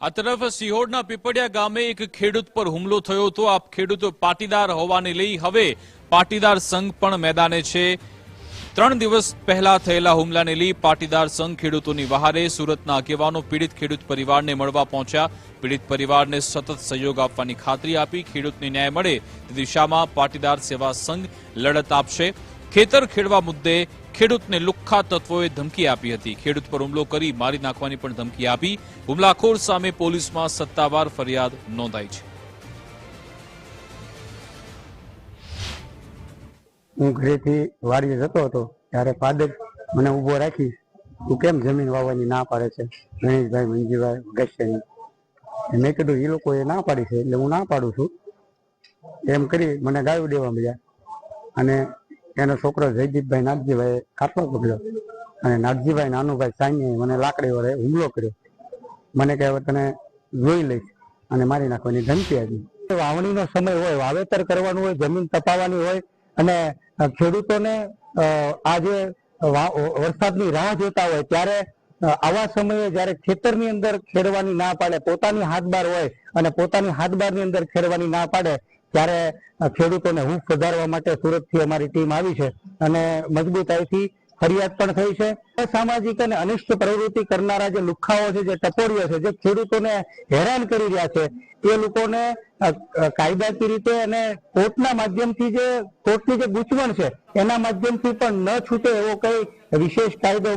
આ તરફ સિહોરના પીપળિયા ગામે એક ખેડૂત પર હુમલો થયો હતો। આ ખેડૂત પાટીદાર હોવાને લઈ હવે પાટીદાર સંઘ પણ મેદાને છે। 3 દિવસ પહેલા થયેલા હુમલાને લઈ પાટીદાર સંઘ ખેડૂતોની વહારે। સુરતના આગેવાનો પીડિત ખેડૂત પરિવારને મળવા પહોંચ્યા। પીડિત પરિવારને સતત સહયોગ આપવાની ખાતરી આપી। ખેડૂતને ન્યાય મળે તે દિશામાં પાટીદાર સેવા સંઘ લડત આપશે। ખેતર ખેડવા મુદ્દે ખેડૂતને લુખ્ખા તત્વોએ ધમકી આપી હતી। ખેડૂત પર હુમલો કરી મારી નાખવાની પણ ધમકી આપી। હુમલાખોર સામે પોલીસમાં સત્તાવાર ફરિયાદ નોંધાઈ છે। હું ઘરેથી વાડીએ જતો હતો ત્યારે ફાધર મને ઊભો રાખી, તું કેમ જમીન વાવવાની ના પાડે છે? ગણેશભાઈ, મંજીભાઈ, ગસ્યાની મેં કીધું એ લોકોએ ના પાડી છે એટલે હું ના પાડું છું એમ કરી મને ગાળું દેવા મળ્યા। અને એનો છોકરો જયદીપભાઈ નાગજીભાઈ કાટલો પકડ્યો અને નાગજીભાઈ નાનુભાઈ સાંઈએ મને લાકડી વડે હુમલો કર્યો। મને કહે તને જોઈ લઈશ અને મારી નાખવાની ધમકી આપી। વાવણીનો સમય હોય, વાવેતર કરવાનું હોય, જમીન તપાવવાની હોય અને ખેડૂતોને આજે વરસાદની રાહ જોતા હોય ત્યારે આવા સમયે જયારે ખેતરની અંદર ખેડવાની ના પાડે, પોતાની હાથબાર હોય અને પોતાની હાથબારની અંદર ખેડવાની ના પાડે ત્યારે ખેડૂતોને હૂંફ વધારવા માટે સુરતથી અમારી ટીમ આવી છે અને મજબૂતાઈથી ફરિયાદ પણ થઈ છે। અસામાજિક અને અનિષ્ટ પ્રવૃત્તિ કરનારા જે લુખ્ખાઓ છે, જે ટપોરીઓ છે, જે ખેડૂતોને હેરાન કરી રહ્યા છે એ લોકોને કાયદાકીય રીતે અને કોર્ટના માધ્યમથી જે કોર્ટની જે ગૂંચવણ છે એના માધ્યમથી પણ ન છૂટે એવો કઈ વિશેષ કાયદો